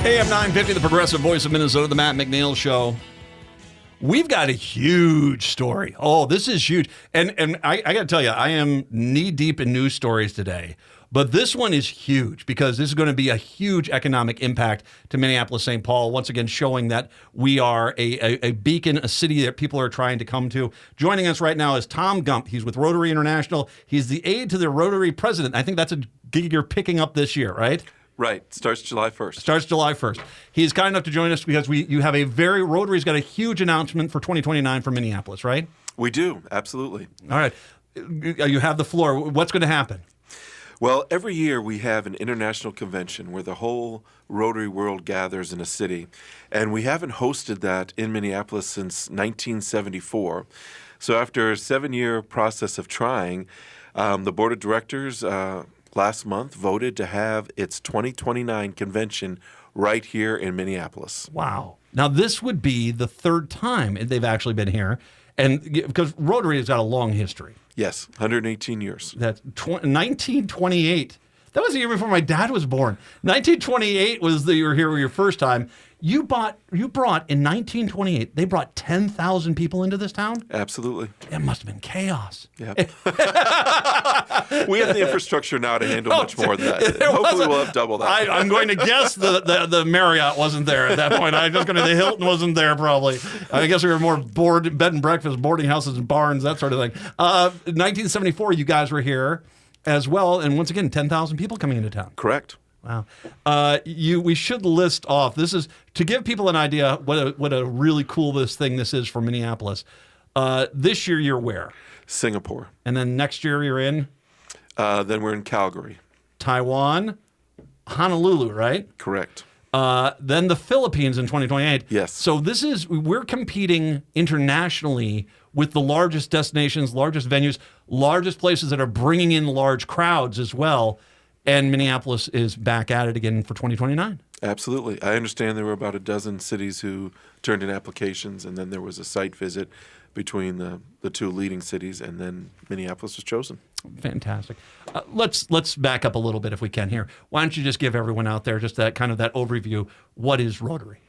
AM 950, the progressive voice of Minnesota, the Matt McNeil Show. We've got a huge story. Oh, this is huge. And I got to tell you, I am knee-deep in news stories today. But this one is huge because this is going to be a huge economic impact to Minneapolis-St. Paul, once again showing that we are a beacon, a city that people are trying to come to. Joining us right now is Tom Gump. He's with Rotary International. He's the aide to the Rotary president. I think that's a gig you're picking up this year, right? Right. Starts July 1st. Starts July 1st. He's kind enough to join us because you have Rotary's got a huge announcement for 2029 for Minneapolis, right? We do. Absolutely. All right. You have the floor. What's going to happen? Well, every year we have an international convention where the whole Rotary world gathers in a city. And we haven't hosted that in Minneapolis since 1974. So after a 7-year process of trying, the board of directors last month voted to have its 2029 convention right here in Minneapolis. Wow. Now, this would be the third time they've actually been here, and because Rotary has got a long history. Yes, 118 years. That's 1928. That was the year before my dad was born. 1928 was you were here your first time. You brought in 1928. They brought 10,000 people into this town. Absolutely. It must have been chaos. Yeah. We have the infrastructure now to handle much more than that. Hopefully, we'll have double that. I'm going to guess the Marriott wasn't there at that point. The Hilton wasn't there probably. I guess we were more bed and breakfast, boarding houses and barns, that sort of thing. 1974, you guys were here as well, and once again, 10,000 people coming into town. Correct. Wow. We should list off. This is to give people an idea what a really cool this is for Minneapolis. This year you're where? Singapore. And then next year you're in? Then we're in Calgary. Taiwan, Honolulu, right? Correct. Then the Philippines in 2028. Yes. So we're competing internationally with the largest destinations, largest venues, largest places that are bringing in large crowds as well. And Minneapolis is back at it again for 2029. Absolutely. I understand there were about a dozen cities who turned in applications, and then there was a site visit between the two leading cities, and then Minneapolis was chosen. Fantastic. Let's back up a little bit if we can here. Why don't you just give everyone out there just that overview. What is Rotary?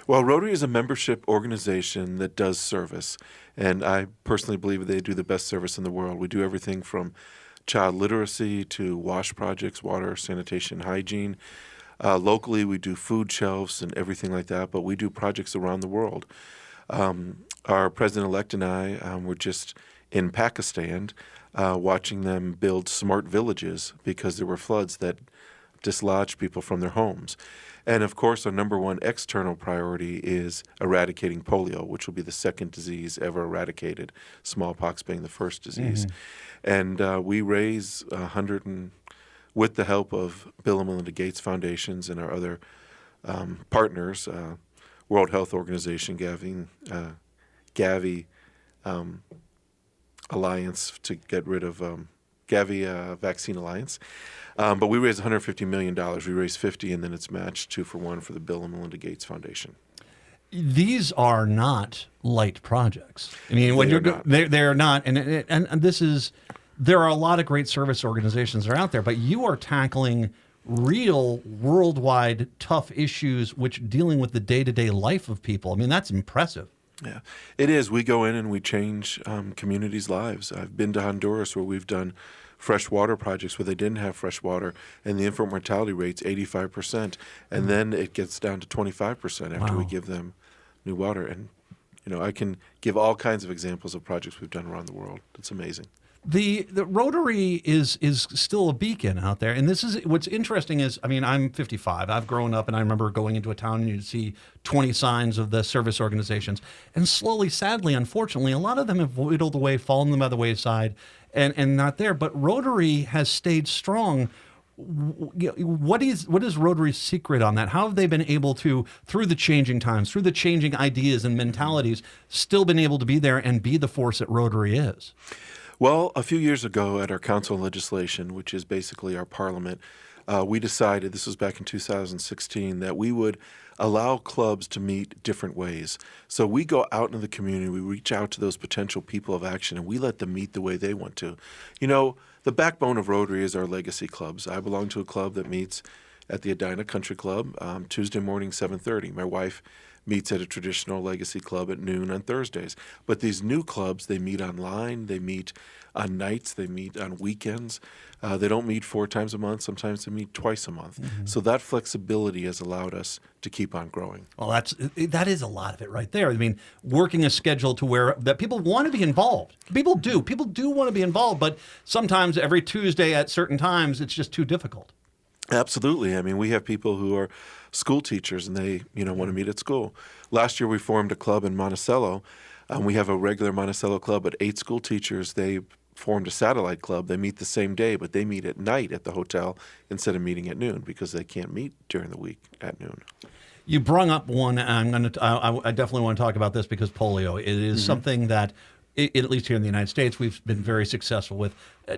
Well, Rotary is a membership organization that does service, and I personally believe they do the best service in the world. We do everything from child literacy to wash projects, water, sanitation, hygiene. Locally, we do food shelves and everything like that, but we do projects around the world. Our president-elect and I were just in Pakistan watching them build smart villages because there were floods that dislodged people from their homes. And, of course, our number one external priority is eradicating polio, which will be the second disease ever eradicated, smallpox being the first disease. Mm-hmm. And we raise with the help of Bill and Melinda Gates Foundations and our other partners, World Health Organization, Gavi Alliance to get rid of Gavi Vaccine Alliance. But we raised $150 million. We raised 50, and then it's matched 2-for-1 for the Bill and Melinda Gates Foundation. These are not light projects. I mean, they are not, and this is. There are a lot of great service organizations that are out there, but you are tackling real worldwide tough issues, which dealing with the day-to-day life of people. I mean, that's impressive. Yeah, it is. We go in and we change communities' lives. I've been to Honduras where we've done fresh water projects where they didn't have fresh water, and the infant mortality rate's 85%, and then it gets down to 25% after we give them new water. And I can give all kinds of examples of projects we've done around the world. It's amazing. The Rotary is still a beacon out there, and this is what's interesting is, I mean, I'm 55. I've grown up, and I remember going into a town and you'd see 20 signs of the service organizations, and slowly, sadly, unfortunately, a lot of them have whittled away, fallen by the wayside, and not there. But Rotary has stayed strong. What is Rotary's secret on that? How have they been able to, through the changing times, through the changing ideas and mentalities, still been able to be there and be the force that Rotary is? Well, a few years ago at our Council on Legislation, which is basically our parliament, we decided, this was back in 2016, that we would allow clubs to meet different ways. So we go out into the community, we reach out to those potential people of action, and we let them meet the way they want to. The backbone of Rotary is our legacy clubs. I belong to a club that meets at the Edina Country Club, Tuesday morning, 7:30. My wife meets at a traditional legacy club at noon on Thursdays. But these new clubs, they meet online, they meet on nights, they meet on weekends. They don't meet 4 times a month. Sometimes they meet twice a month. So that flexibility has allowed us to keep on growing. Well, that is a lot of it right there. I mean, working a schedule to where that people want to be involved. People do want to be involved, but sometimes every Tuesday at certain times, it's just too difficult. Absolutely. I mean, we have people who are school teachers and they, want to meet at school. Last year we formed a club in Monticello. We have a regular Monticello club, but 8 school teachers, they formed a satellite club. They meet the same day, but they meet at night at the hotel instead of meeting at noon because they can't meet during the week at noon. I brung up one, and I definitely want to talk about this because polio. It is something that, at least here in the United States, we've been very successful with.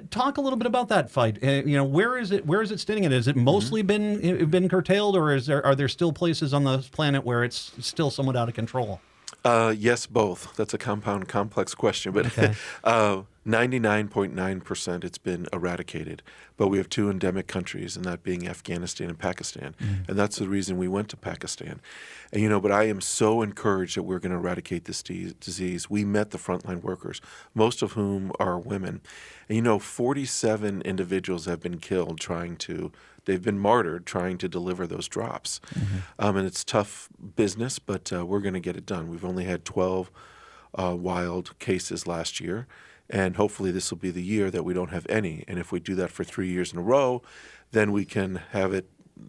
Talk a little bit about that fight. Where is it standing? And has it mostly been curtailed, or are there still places on the planet where it's still somewhat out of control? Yes, both. That's a compound, complex question, but Okay. 99.9% it's been eradicated. But we have 2 endemic countries, and that being Afghanistan and Pakistan. And that's the reason we went to Pakistan. And, but I am so encouraged that we're going to eradicate this disease. We met the frontline workers, most of whom are women. And, 47 individuals have been killed they've been martyred trying to deliver those drops. And it's tough business, but we're going to get it done. We've only had 12 wild cases last year, and hopefully this will be the year that we don't have any. And if we do that for 3 years in a row, then we can have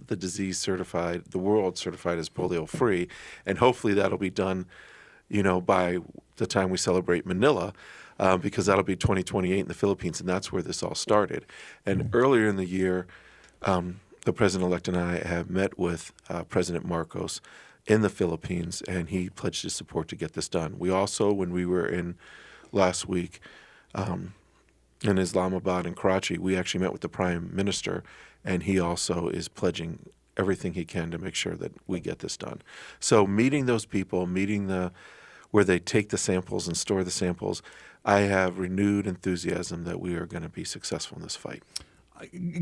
the disease certified, the world certified as polio free, and hopefully that'll be done, by the time we celebrate Manila. Because that'll be 2028 in the Philippines, and that's where this all started. And earlier in the year, the president-elect and I have met with President Marcos in the Philippines, and he pledged his support to get this done. We also, when we were in last week in Islamabad and Karachi, we actually met with the Prime Minister, and he also is pledging everything he can to make sure that we get this done. So meeting those people, where they take the samples and store the samples, I have renewed enthusiasm that we are going to be successful in this fight.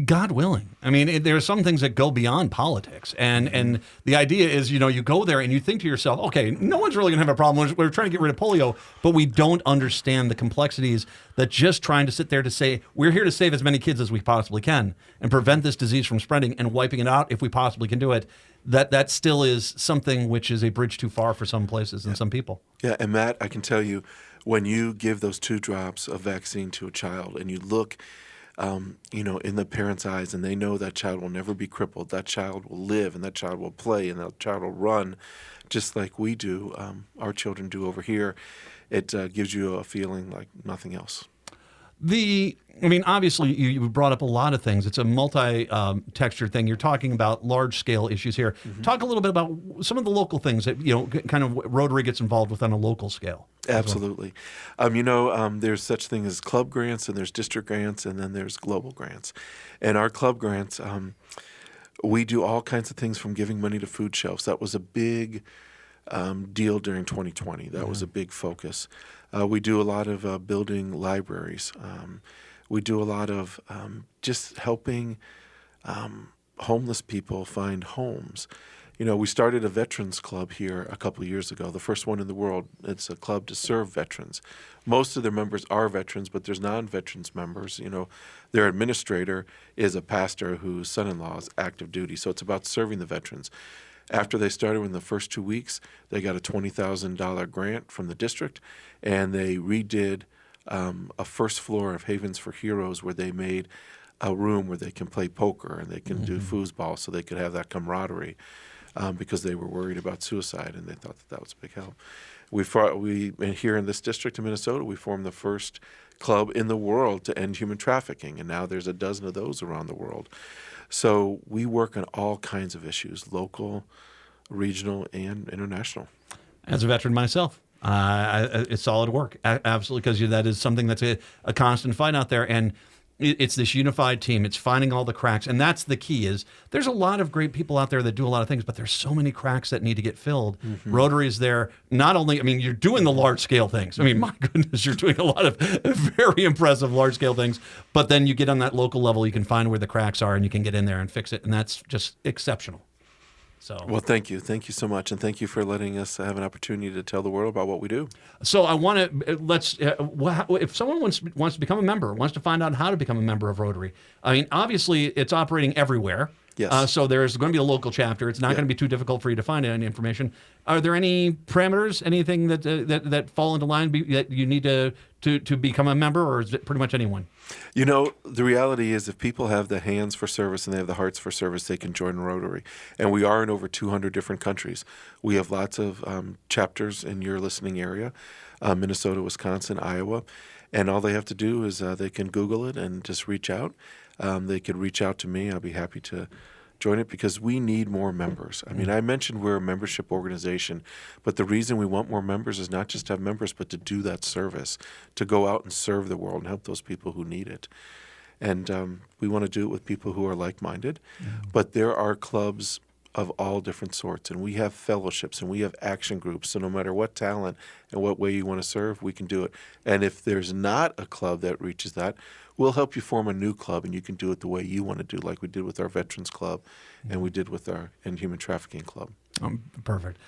God willing. I mean, there are some things that go beyond politics. And the idea is, you go there and you think to yourself, okay, no one's really going to have a problem. We're trying to get rid of polio, but we don't understand the complexities that just trying to sit there to say, we're here to save as many kids as we possibly can and prevent this disease from spreading and wiping it out if we possibly can do it. That still is something which is a bridge too far for some places and some people. Yeah, and Matt, I can tell you, when you give those 2 drops of vaccine to a child and you look in the parent's eyes, and they know that child will never be crippled, that child will live, and that child will play, and that child will run, just like we do, our children do over here. It gives you a feeling like nothing else. Obviously, you brought up a lot of things. It's a multi-textured thing. You're talking about large-scale issues here. Talk a little bit about some of the local things that, kind of Rotary gets involved with on a local scale. Absolutely. There's such thing as club grants, and there's district grants, and then there's global grants. And our club grants, we do all kinds of things from giving money to food shelves. That was a big deal during 2020. That was a big focus. We do a lot of building libraries. We do a lot of just helping homeless people find homes. We started a veterans club here a couple of years ago, the first one in the world. It's a club to serve veterans. Most of their members are veterans, but there's non-veterans members. Their administrator is a pastor whose son-in-law is active duty, so it's about serving the veterans. After they started in the first 2 weeks, they got a $20,000 grant from the district, and they redid a first floor of Havens for Heroes where they made a room where they can play poker and they can do foosball so they could have that camaraderie because they were worried about suicide, and they thought that was a big help. And here in this district in Minnesota, we formed the first club in the world to end human trafficking, and now there's a dozen of those around the world. So we work on all kinds of issues, local, regional, and international. As a veteran myself, it's solid work, absolutely, because that is something that's a constant fight out there. And It's this unified team. It's finding all the cracks. And that's the key is there's a lot of great people out there that do a lot of things, but there's so many cracks that need to get filled. Rotary is there. Not only, I mean, you're doing the large scale things. I mean, my goodness, you're doing a lot of very impressive large scale things, but then you get on that local level, you can find where the cracks are and you can get in there and fix it. And that's just exceptional. So, well, thank you so much, and thank you for letting us have an opportunity to tell the world about what we do. So I want to if someone wants to become a member, wants to find out how to become a member of Rotary. I mean, obviously it's operating everywhere. Yes. So there's going to be a local chapter. It's not going to be too difficult for you to find any information. Are there any parameters, anything that fall into line that you need to become a member, or is it pretty much anyone? You know, the reality is if people have the hands for service and they have the hearts for service, they can join Rotary. And we are in over 200 different countries. We have lots of chapters in your listening area, Minnesota, Wisconsin, Iowa. And all they have to do is they can Google it and just reach out. They could reach out to me. I'll be happy to join it because we need more members. I mean, I mentioned we're a membership organization, but the reason we want more members is not just to have members, but to do that service, to go out and serve the world and help those people who need it. And we want to do it with people who are like-minded, but there are clubs of all different sorts, and we have fellowships and we have action groups, so no matter what talent and what way you want to serve, we can do it. And if there's not a club that reaches that, we'll help you form a new club, and you can do it the way you want to do, like we did with our Veterans Club and we did with our Human Trafficking Club. Perfect.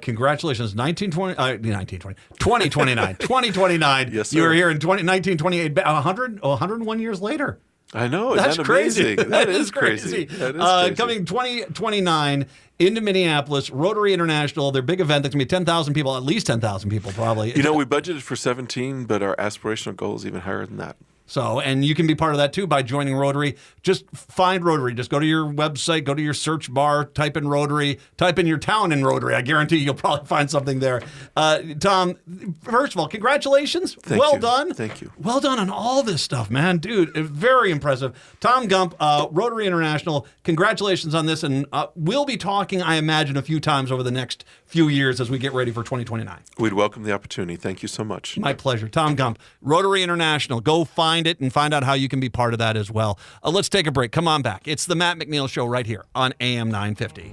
Congratulations, 2029. Yes, sir. You were here in 1928, 101 years later. I know. That's Isn't that crazy. amazing? That is crazy. That is crazy. Coming 2029 into Minneapolis, Rotary International, their big event that's going to be 10,000 people, at least 10,000 people probably. You know, we budgeted for 17, but our aspirational goal is even higher than that. So, and you can be part of that too by joining Rotary. Just find Rotary. Just go to your website, go to your search bar, type in Rotary, type in your town in Rotary. I guarantee you'll probably find something there. Tom, first of all, congratulations. Well done. Thank you. Well done on all this stuff, man. Dude, very impressive. Tom Gump, Rotary International, congratulations on this. And we'll be talking, I imagine, a few times over the next few years as we get ready for 2029. We'd welcome the opportunity. Thank you so much. My pleasure. Tom Gump, Rotary International. Go find it and find out how you can be part of that as well. Let's take a break. Come on back. It's the Matt McNeil Show right here on AM 950.